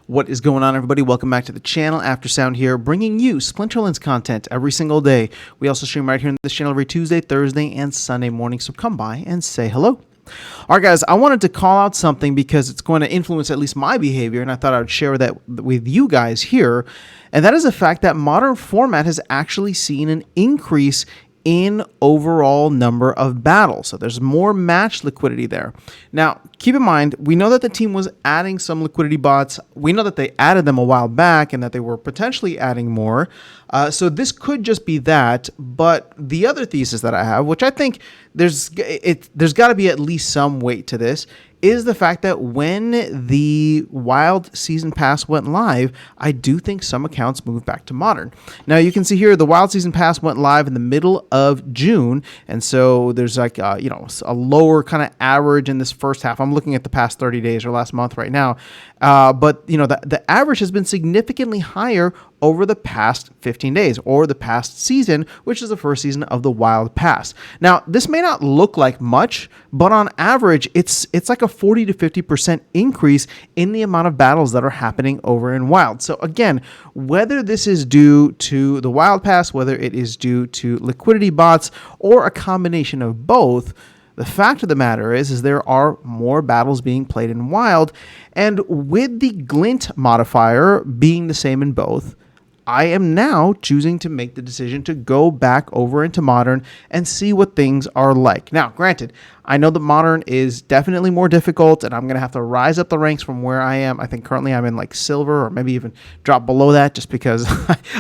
What is going on, everybody? Welcome back to the channel. After Sound here, bringing you Splinterlands content every single day. We also stream right here on this channel every Tuesday, Thursday, and Sunday morning, so come by and say hello. All right, guys, I wanted to call out something because it's going to influence at least my behavior, and I thought I would share that with you guys here, and that is the fact that Modern format has actually seen an increase in overall number of battles. So there's more match liquidity there. Now, keep in mind, we know that the team was adding some liquidity bots. We know that they added them a while back and that they were potentially adding more. So this could just be that. But the other thesis that I have, which I think there's got to be at least some weight to this, is the fact that when the Wild Season Pass went live, I do think some accounts moved back to Modern. Now, you can see here the Wild Season Pass went live in the middle of June, and so there's like a lower kind of average in this first half. I'm looking at the past 30 days or last month right now, but the average has been significantly higher over the past 15 days or the past season, which is the first season of the Wild Pass. Now, this may not look like much, but on average, it's like a 40 to 50% increase in the amount of battles that are happening over in Wild. So again, whether this is due to the Wild Pass, whether it is due to liquidity bots, or a combination of both, the fact of the matter is there are more battles being played in Wild, and with the glint modifier being the same in both, I am now choosing to make the decision to go back over into Modern and see what things are like. Now, granted, I know that Modern is definitely more difficult, and I'm going to have to rise up the ranks from where I am. I think currently I'm in like Silver, or maybe even drop below that, just because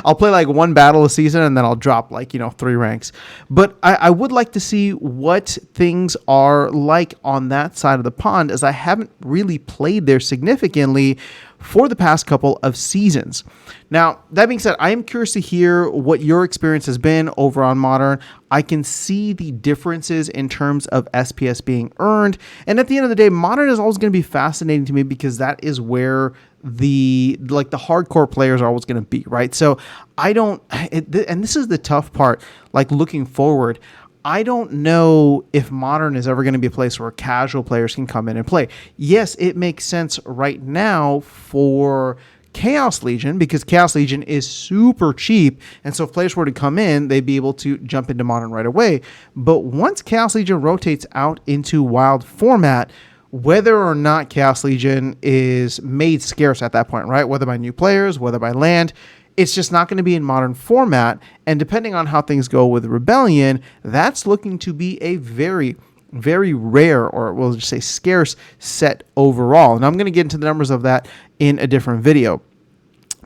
I'll play like one battle a season and then I'll drop like, 3 ranks. But I would like to see what things are like on that side of the pond, as I haven't really played there significantly for the past couple of seasons. Now, that being said, I am curious to hear what your experience has been over on Modern. I can see the differences in terms of SPS being earned. And at the end of the day, Modern is always going to be fascinating to me because that is where the hardcore players are always going to be, right? So and this is the tough part, like looking forward, I don't know if Modern is ever going to be a place where casual players can come in and play. Yes, it makes sense right now for Chaos Legion, because Chaos Legion is super cheap, and so if players were to come in, they'd be able to jump into Modern right away. But once Chaos Legion rotates out into Wild format, whether or not Chaos Legion is made scarce at that point, right? Whether by new players, whether by land, it's just not going to be in Modern format. And depending on how things go with Rebellion, that's looking to be a very, very rare, or we'll just say scarce set overall. And I'm going to get into the numbers of that in a different video.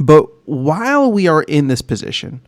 But while we are in this position,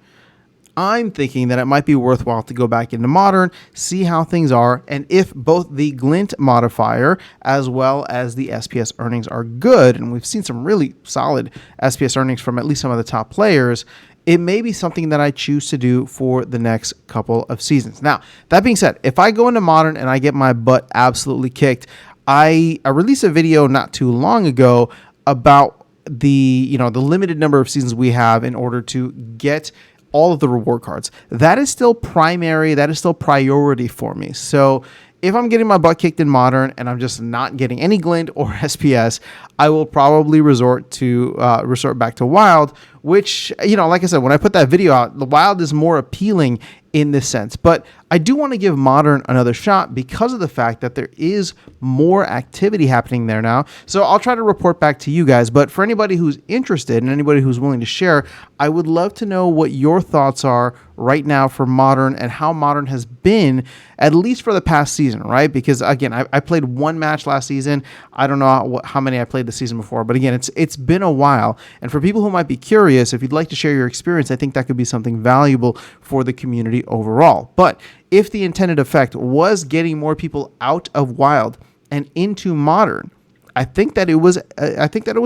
I'm thinking that it might be worthwhile to go back into Modern, see how things are, and if both the glint modifier as well as the SPS earnings are good, and we've seen some really solid SPS earnings from at least some of the top players, it may be something that I choose to do for the next couple of seasons. Now, that being said, if I go into Modern and I get my butt absolutely kicked, I released a video not too long ago about the limited number of seasons we have in order to get all of the reward cards. That is still primary. That is still priority for me. So if I'm getting my butt kicked in Modern and I'm just not getting any glint or SPS, I will probably resort back to Wild, which, like I said, when I put that video out, the Wild is more appealing in this sense. But I do want to give Modern another shot because of the fact that there is more activity happening there now. So I'll try to report back to you guys. But for anybody who's interested and anybody who's willing to share, I would love to know what your thoughts are right now for Modern and how Modern has been, at least for the past season, right? Because again, I played one match last season. I don't know how many I played the season before, but again, it's been a while. And for people who might be curious, if you'd like to share your experience, I think that could be something valuable for the community overall. But if the intended effect was getting more people out of Wild and into Modern, I think that it was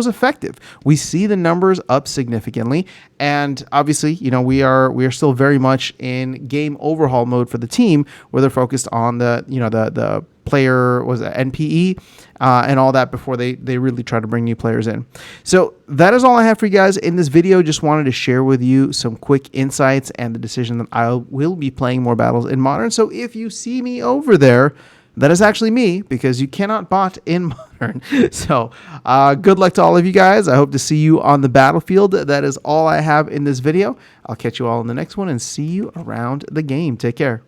effective. We see the numbers up significantly, and obviously, we are still very much in game overhaul mode for the team, where they're focused on the player NPE and all that before they really try to bring new players in. So that is all I have for you guys in this video. Just wanted to share with you some quick insights and the decision that I will be playing more battles in Modern. So if you see me over there, That is actually me, because you cannot bot in Modern. So good luck to all of you guys. I hope to see you on the battlefield. That is all I have in this video. I'll catch you all in the next one and see you around the game. Take care.